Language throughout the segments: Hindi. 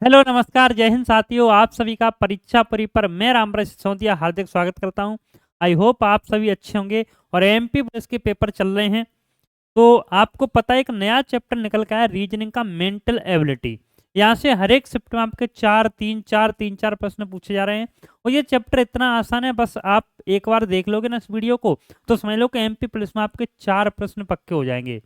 हेलो नमस्कार जय हिंद साथियों, आप सभी का परीक्षा परी पर मैं रामप्रसाद सिसोदिया हार्दिक स्वागत करता हूं। आई होप आप सभी अच्छे होंगे। और एमपी पुलिस के पेपर चल रहे हैं, तो आपको पता है एक नया चैप्टर निकल के आया रीजनिंग का, मेंटल एबिलिटी। यहाँ से हर एक शिफ्ट में आपके तीन चार प्रश्न पूछे जा रहे हैं। और ये चैप्टर इतना आसान है, बस आप एक बार देख लोगे ना इस वीडियो को तो समझ लो कि एमपी पुलिस में आपके 4 प्रश्न पक्के हो जाएंगे।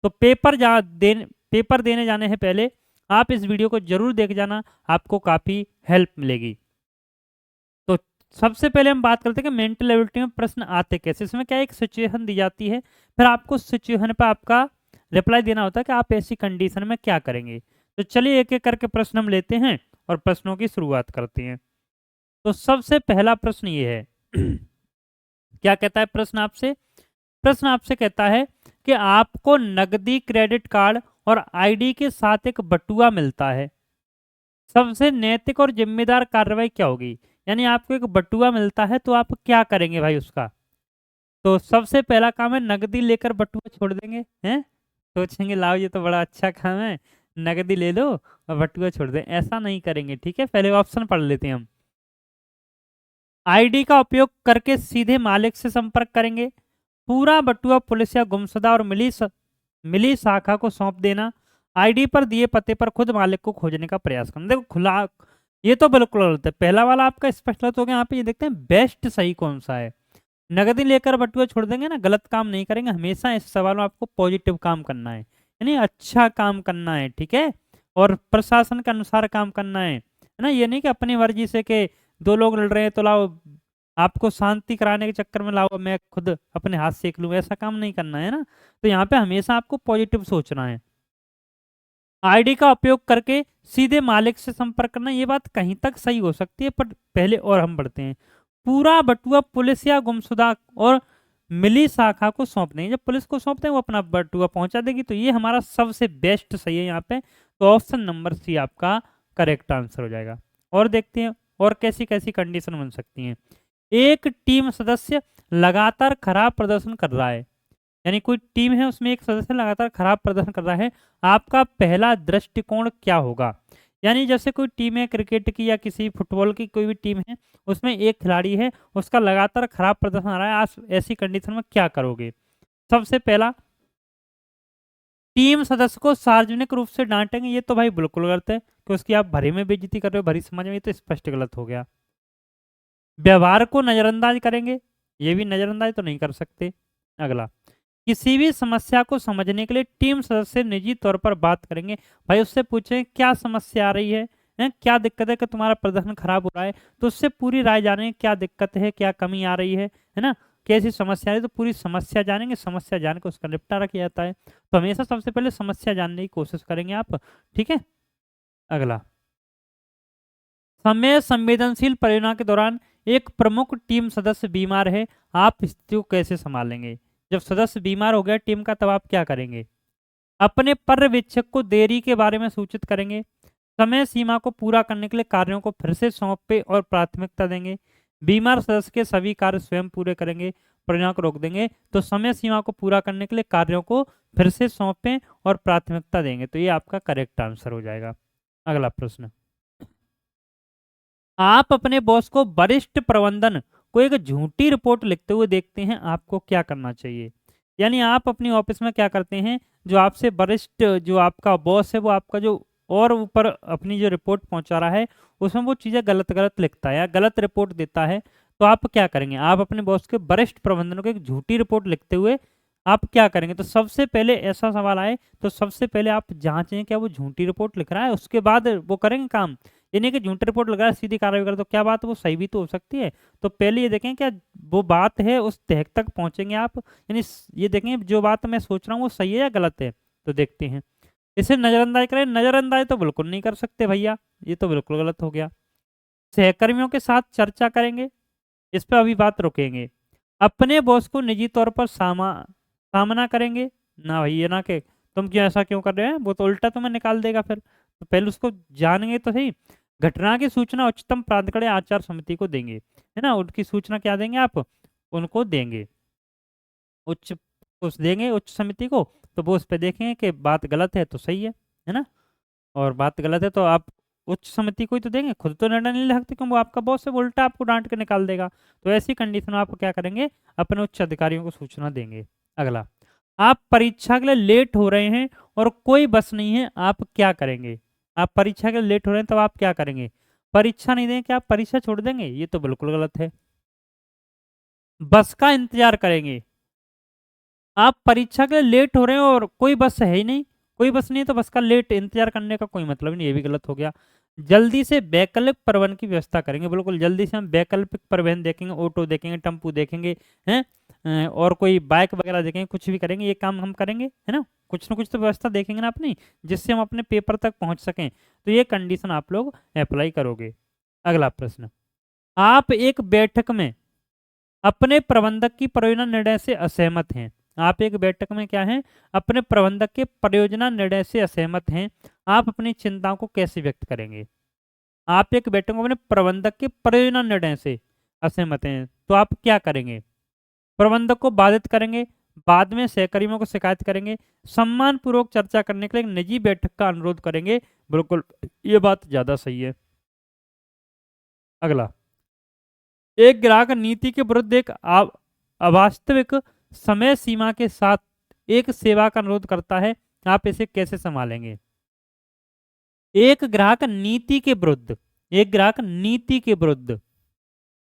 तो पेपर देने जाने से पहले आप इस वीडियो को जरूर देख जाना, आपको काफी हेल्प मिलेगी। तो सबसे पहले हम बात करते हैं कि मेंटल एबिलिटी में प्रश्न आते कैसे। इसमें क्या है, एक सिचुएशन दी जाती है, फिर आपको सिचुएशन पे आपका रिप्लाई देना होता है कि आप ऐसी कंडीशन में क्या करेंगे। तो चलिए एक एक करके प्रश्न हम लेते हैं और प्रश्नों की शुरुआत करते हैं। तो सबसे पहला प्रश्न ये है क्या कहता है प्रश्न आपसे कहता है कि आपको नकदी, क्रेडिट कार्ड और आईडी के साथ एक बटुआ मिलता है। सबसे नैतिक और जिम्मेदार कार्रवाई क्या होगी। यानी आपको एक बटुआ मिलता है तो आप क्या करेंगे भाई उसका। तो सबसे पहला काम है नकदी लेकर बटुआ छोड़ देंगे हैं। सोचेंगे लाओ ये तो बड़ा अच्छा काम है, नकदी ले लो और बटुआ छोड़ दें। ऐसा नहीं करेंगे, ठीक है। पहले ऑप्शन पढ़ लेते हैं हम। आईडी का उपयोग करके सीधे मालिक से संपर्क करेंगे। पूरा बटुआ पुलिस या गुमशुदा और मिली शाखा को सौंप देना। आईडी पर दिए पते पर खुद मालिक को खोजने का प्रयास करना। देखो खुला, ये तो बिल्कुल गलत है। पहला वाला आपका स्पष्ट गलत हो गया। यहाँ पे ये देखते हैं बेस्ट सही कौन सा है। नगदी लेकर बटुआ छोड़ देंगे ना, गलत काम नहीं करेंगे। हमेशा इस सवाल में आपको पॉजिटिव काम करना है, यानी अच्छा काम करना है, ठीक है। और प्रशासन के अनुसार काम करना है ना। ये नहीं कि अपनी मर्जी से के दो लोग लड़ रहे हैं तो लाओ आपको शांति कराने के चक्कर में लाओ मैं खुद अपने हाथ सेक लूं, ऐसा काम नहीं करना है ना। तो यहाँ पे हमेशा आपको पॉजिटिव सोचना है। आईडी का उपयोग करके सीधे मालिक से संपर्क करना, ये बात कहीं तक सही हो सकती है, पर पहले और हम बढ़ते हैं। पूरा बटुआ पुलिस या गुमशुदा और मिली शाखा को सौंप देंगे। जब पुलिस को सौंपते हैं वो अपना बटुआ पहुंचा देगी। तो ये हमारा सबसे बेस्ट सही है यहाँ पे। तो ऑप्शन नंबर सी आपका करेक्ट आंसर हो जाएगा। और देखते हैं और कैसी कैसी कंडीशन बन सकती हैं। एक टीम सदस्य लगातार खराब प्रदर्शन कर रहा है, यानी कोई टीम है उसमें एक सदस्य लगातार खराब प्रदर्शन कर रहा है। आपका पहला दृष्टिकोण क्या होगा। यानी जैसे कोई टीम है क्रिकेट की या किसी फुटबॉल की, कोई भी टीम है उसमें एक खिलाड़ी है उसका लगातार खराब प्रदर्शन आ रहा है, आप ऐसी कंडीशन में क्या करोगे। सबसे पहला, टीम सदस्य को सार्वजनिक रूप से डांटेंगे। ये तो भाई बिल्कुल गलत है कि उसकी आप भरी में बेइज्जती कर रहे हो, भरी समाज में, ये तो स्पष्ट गलत हो गया। व्यवहार को नजरअंदाज करेंगे, ये भी नजरअंदाज तो नहीं कर सकते। अगला, किसी भी समस्या को समझने के लिए टीम सदस्य निजी तौर पर बात करेंगे। भाई उससे पूछें क्या समस्या आ रही है, क्या दिक्कत है कि तुम्हारा प्रदर्शन खराब हो रहा है। तो उससे पूरी राय जानेंगे, क्या दिक्कत है, क्या कमी आ रही है ना, कैसी समस्या है। तो पूरी समस्या जानेंगे, समस्या जान के उसका निपटारा किया जाता है। तो हमेशा सबसे पहले समस्या जानने की कोशिश करेंगे आप, ठीक है। अगला, समय संवेदनशील परियोजना के दौरान एक प्रमुख टीम सदस्य बीमार है, आप स्थिति को कैसे संभालेंगे। जब सदस्य बीमार हो गया टीम का तब आप क्या करेंगे। अपने पर्यवेक्षक को देरी के बारे में सूचित करेंगे। समय सीमा को पूरा करने के लिए कार्यों को फिर से सौंपे और प्राथमिकता देंगे। बीमार सदस्य के सभी कार्य स्वयं पूरे करेंगे, परियोजना को रोक देंगे। तो समय सीमा को पूरा करने के लिए कार्यों को फिर से सौंपें और प्राथमिकता देंगे। तो ये आपका करेक्ट आंसर हो जाएगा। अगला प्रश्न, आप अपने बॉस को वरिष्ठ प्रबंधन को एक झूठी रिपोर्ट लिखते हुए देखते हैं, आपको क्या करना चाहिए। यानी आप अपनी ऑफिस में क्या करते हैं, जो आपसे वरिष्ठ जो आपका बॉस है वो आपका जो और ऊपर अपनी जो रिपोर्ट पहुंचा रहा है उसमें वो चीज़ें गलत गलत लिखता है या गलत रिपोर्ट देता है। तो आप क्या करेंगे, आप अपने बॉस के वरिष्ठ प्रबंधन को एक झूठी रिपोर्ट लिखते हुए आप क्या करेंगे। तो सबसे पहले ऐसा सवाल आए तो सबसे पहले आप जांचें क्या वो झूठी रिपोर्ट लिख रहा है, उसके बाद वो करेंगे काम। ये नहीं कि झूठी रिपोर्ट लगा सीधी कार्रवाई कर, तो क्या बात है वो सही भी तो हो सकती है। तो पहले ये देखें क्या वो बात है उस तह तक पहुंचेंगे आप, यानी ये देखें जो बात मैं सोच रहा हूँ वो सही है या गलत है। तो देखते हैं, इसे नजरअंदाज करें। नजरअंदाज तो बिल्कुल नहीं कर सकते भैया, ये तो बिल्कुल गलत हो गया। सहकर्मियों के साथ चर्चा करेंगे, इस पर अभी बात रोकेंगे। अपने बॉस को निजी तौर पर सामना करेंगे ना भैया, ना के तुम क्यों ऐसा क्यों कर रहे हैं, वो तो उल्टा तुम्हें निकाल देगा फिर। तो पहले उसको जानेंगे तो सही। घटना की सूचना उच्चतम प्राधिकरण आचार समिति को देंगे, है ना। उनकी सूचना क्या देंगे आप, उनको देंगे, उच्च उस देंगे उच्च समिति को। तो वो उस पर देखेंगे कि बात गलत है तो सही है ना, और बात गलत है तो आप उच्च समिति को ही तो देंगे, खुद तो निर्णय नहीं ले सकते क्योंकि वो आपका बॉस है, वो उल्टा आपको डांट के निकाल देगा। तो ऐसी कंडीशन में आप क्या करेंगे, अपने उच्च अधिकारियों को सूचना देंगे। अगला, आप परीक्षा के लिए लेट हो रहे हैं और कोई बस नहीं है, आप क्या करेंगे? आप परीक्षा के लिए लेट हो रहे हैं तब आप क्या करेंगे? परीक्षा नहीं देंगे, क्या आप परीक्षा छोड़ देंगे? ये तो बिल्कुल गलत है। बस का इंतजार करेंगे। आप परीक्षा के लिए लेट हो रहे हैं और कोई बस है ही नहीं, कोई बस नहीं है तो बस का लेट इंतजार करने का कोई मतलब नहीं, ये भी गलत हो गया। जल्दी से वैकल्पिक परिवहन की व्यवस्था करेंगे, बिल्कुल जल्दी से हम वैकल्पिक परिवहन देखेंगे, ऑटो देखेंगे, टेम्पू देखेंगे, हैं और कोई बाइक वगैरह देखेंगे, कुछ भी करेंगे, ये काम हम करेंगे, है ना? कुछ ना कुछ तो व्यवस्था देखेंगे ना अपनी, जिससे हम अपने पेपर तक पहुंच सकें। तो ये कंडीशन आप लोग अप्लाई करोगे। अगला प्रश्न, आप एक बैठक में अपने प्रबंधक की परियोजना निर्णय से असहमत हैं। आप एक बैठक में क्या हैं, अपने प्रबंधक के परियोजना निर्णय से असहमत हैं। आप अपनी चिंताओं को कैसे व्यक्त करेंगे? आप एक बैठक में अपने प्रबंधक के परियोजना निर्णय से असहमत हैं तो आप क्या करेंगे? प्रबंधक को बाधित करेंगे, बाद में सहकर्मियों को शिकायत करेंगे, सम्मान पूर्वक चर्चा करने के लिए एक निजी बैठक का अनुरोध करेंगे। बिल्कुल ये बात ज्यादा सही है। अगला, एक ग्राहक नीति के विरुद्ध एक अवास्तविक समय सीमा के साथ एक सेवा का अनुरोध करता है, आप इसे कैसे संभालेंगे? एक ग्राहक नीति के विरुद्ध, एक ग्राहक नीति के विरुद्ध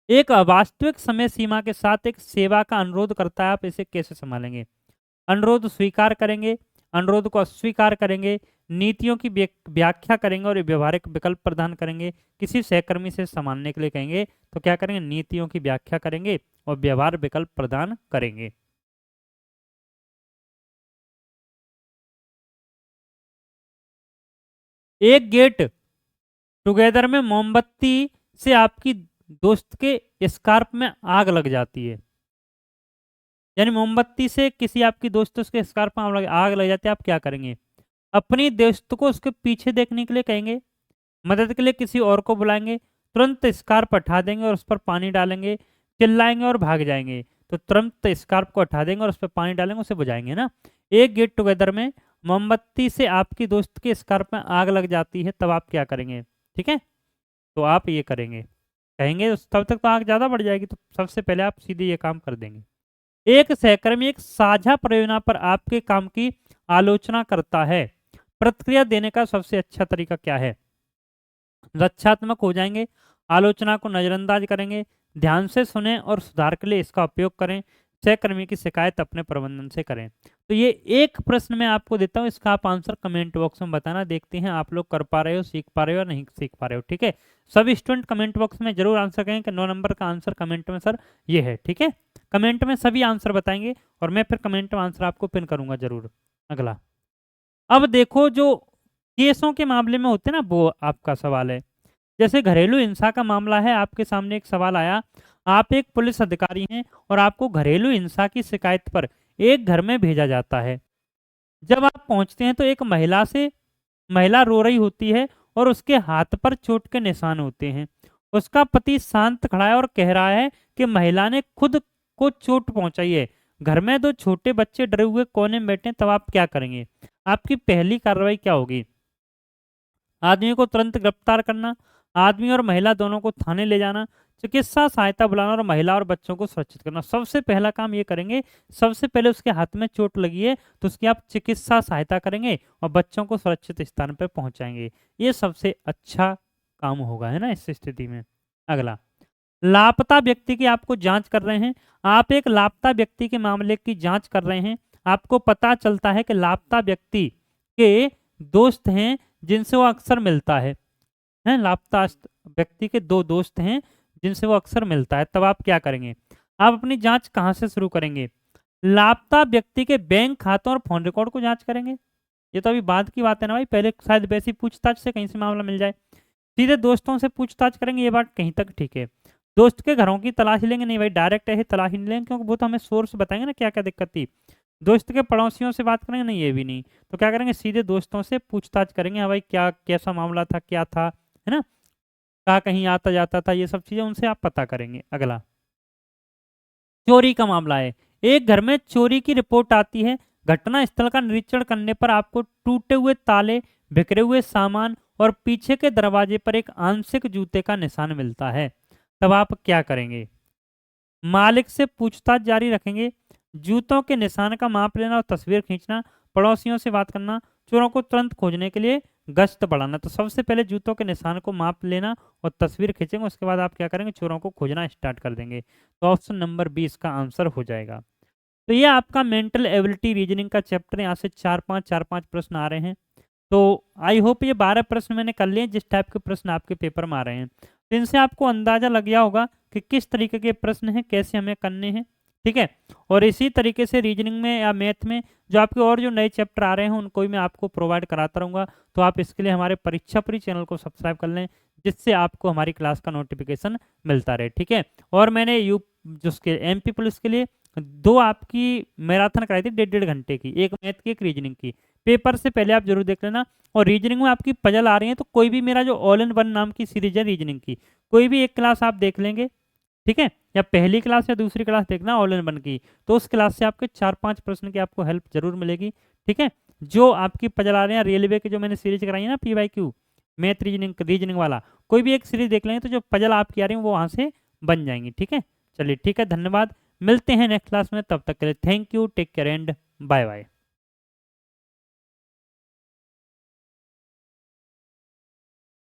एक अवास्तविक समय सीमा के साथ एक सेवा का अनुरोध करता है, आप इसे कैसे संभालेंगे? अनुरोध स्वीकार करेंगे, अनुरोध को अस्वीकार करेंगे, नीतियों की व्याख्या करेंगे और व्यवहारिक विकल्प प्रदान करेंगे, किसी सहकर्मी से संभालने के लिए कहेंगे तो क्या करेंगे? नीतियों की व्याख्या करेंगे और व्यवहार विकल्प प्रदान करेंगे। एक गेट टुगेदर में मोमबत्ती से आपकी दोस्त के स्कार्फ में आग लग जाती है, यानी मोमबत्ती से किसी आपकी दोस्त उसके स्कार्फ में आग लग जाती है, आप क्या करेंगे? अपनी दोस्त को उसके पीछे देखने के लिए कहेंगे, मदद के लिए किसी और को बुलाएंगे, तुरंत स्कार्फ हटा देंगे और उस पर पानी डालेंगे, चिल्लाएंगे और भाग जाएंगे। तो तुरंत स्कार्फ को हटा देंगे और उस पर पानी डालेंगे, उसे बुझाएंगे ना। एक गेट टुगेदर में मोमबत्ती से आपकी दोस्त के स्कार्फ में आग लग जाती है, तब आप क्या करेंगे? ठीक है, तो आप ये करेंगे, कहेंगे तब तक तो आग ज़्यादा बढ़ जाएगी, तो सबसे पहले आप सीधे ये काम कर देंगे। एक सहकर्मी एक साझा परियोजना पर आपके काम की आलोचना करता है, प्रतिक्रिया देने का सबसे अच्छा तरीका क्या है? रक्षात्मक हो जाएंगे, आलोचना को नजरअंदाज करेंगे, ध्यान से सुने और सुधार के लिए इसका उपयोग करें, सहकर्मी की शिकायत अपने प्रबंधन से करें। तो ये एक प्रश्न मैं आपको देता हूँ, इसका आप आंसर कमेंट बॉक्स में बताना, देखते हैं आप लोग कर पा रहे हो, सीख पा रहे हो या नहीं सीख पा रहे हो। ठीक है, सभी स्टूडेंट कमेंट बॉक्स में जरूर आंसर करें कि 9 नंबर का आंसर कमेंट में सर ये है। ठीक है, कमेंट में सभी आंसर बताएंगे और मैं फिर कमेंट में आंसर आपको पिन करूंगा जरूर। अगला, अब देखो जो केसों के मामले में होते हैं ना, वो आपका सवाल है। जैसे घरेलू हिंसा का मामला है, आपके सामने एक सवाल आया, आप एक पुलिस अधिकारी हैं और आपको घरेलू हिंसा की शिकायत पर एक घर में भेजा जाता है। जब आप पहुंचते हैं तो एक महिला रो रही होती है और उसके हाथ पर चोट के निशान होते हैं। उसका पति शांत खड़ा है और कह रहा है कि महिला ने खुद को चोट पहुंचाई है। घर में दो छोटे बच्चे डरे हुए कोने में बैठे हैं, तब आप क्या करेंगे? आपकी पहली कार्रवाई क्या होगी? आदमी को तुरंत गिरफ्तार करना, आदमी और महिला दोनों को थाने ले जाना, चिकित्सा सहायता बुलाना और महिला और बच्चों को सुरक्षित करना। सबसे पहला काम ये करेंगे, सबसे पहले उसके हाथ में चोट लगी है तो उसकी आप चिकित्सा सहायता करेंगे और बच्चों को सुरक्षित स्थान पर पहुंचाएंगे। ये सबसे अच्छा काम होगा, है ना, इस स्थिति में। अगला, लापता व्यक्ति की आपको जांच कर रहे हैं, आप एक लापता व्यक्ति के मामले की जांच कर रहे हैं। आपको पता चलता है कि लापता व्यक्ति के दोस्त हैं जिनसे वो अक्सर मिलता है लापता व्यक्ति के दो दोस्त हैं जिनसे वो अक्सर मिलता है, तब आप क्या करेंगे? आप अपनी जांच कहां से शुरू करेंगे? लापता व्यक्ति के बैंक खातों और फोन रिकॉर्ड को जांच करेंगे। ये तो अभी बाद की बात है ना भाई, पहले शायद वैसी पूछताछ से कहीं से मामला मिल जाए। सीधे दोस्तों से पूछताछ करेंगे, ये बात कहीं तक ठीक है। दोस्त के घरों की तलाशी लेंगे नहीं भाई, डायरेक्ट ऐसे तलाशी नहीं लेंगे, क्योंकि वो तो हमें सोर्स बताएंगे ना क्या क्या दिक्कत थी। दोस्त के पड़ोसियों से बात करेंगे नहीं, ये भी नहीं। तो क्या करेंगे? सीधे दोस्तों से पूछताछ करेंगे, हाँ भाई क्या कैसा मामला था, क्या था, है ना, कहाँ कहीं आता जाता था, ये सब चीजें उनसे आप पता करेंगे। अगला, चोरी का मामला है, एक घर में चोरी की रिपोर्ट आती है। घटना स्थल का निरीक्षण करने पर आपको टूटे हुए ताले, बिखरे हुए सामान और पीछे के दरवाजे पर एक आंशिक जूते का निशान मिलता है, तब आप क्या करेंगे? मालिक से पूछताछ जारी रखेंगे, जूतों के निशान का माप लेना और तस्वीर खींचना, पड़ोसियों से बात करना, चोरों को तुरंत खोजने के लिए गश्त बढ़ाना। तो सबसे पहले जूतों के निशान को माप लेना और तस्वीर खींचेंगे, उसके बाद आप क्या करेंगे? चोरों को खोजना स्टार्ट कर देंगे। तो ऑप्शन नंबर 20 का आंसर हो जाएगा। तो ये आपका मेंटल एबिलिटी रीजनिंग का चैप्टर, यहाँ से 4-5 प्रश्न आ रहे हैं। तो आई होप ये 12 प्रश्न मैंने कर लिए जिस टाइप के प्रश्न आपके पेपर में आ रहे हैं। तो इनसे आपको अंदाजा लग गया होगा कि किस तरीके के प्रश्न हैं, कैसे हमें करने हैं, ठीक है। और इसी तरीके से रीजनिंग में या मैथ में जो आपके और जो नए चैप्टर आ रहे हैं उनको भी मैं आपको प्रोवाइड कराता रहूँगा। तो आप इसके लिए हमारे परीक्षाप्री चैनल को सब्सक्राइब कर लें, जिससे आपको हमारी क्लास का नोटिफिकेशन मिलता रहे, ठीक है। और मैंने जिसके MP पुलिस के लिए 2 आपकी मैराथन कराई थी 1.5 घंटे की, एक मैथ की एक रीजनिंग की। पेपर से पहले आप जरूर देख लेना। और रीजनिंग में आपकी पजल आ रही है तो कोई भी मेरा जो ऑल इन वन नाम की सीरीज है रीजनिंग की, कोई भी एक क्लास आप देख लेंगे, ठीक है। या पहली क्लास या दूसरी क्लास देखना ऑल इन वन की, तो उस क्लास से आपके 4-5 प्रश्न की आपको हेल्प जरूर मिलेगी, ठीक है। जो आपकी पजल आ रहे हैं रेलवे के जो मैंने सीरीज कराई है ना PYQ मैथ रीजनिंग वाला, कोई भी एक सीरीज देख लेंगे तो जो पजल आपकी आ रही है वो वहाँ से बन जाएंगी, ठीक है। चलिए ठीक है, धन्यवाद। मिलते हैं नेक्स्ट क्लास में, तब तक के लिए thank you, take care and bye bye.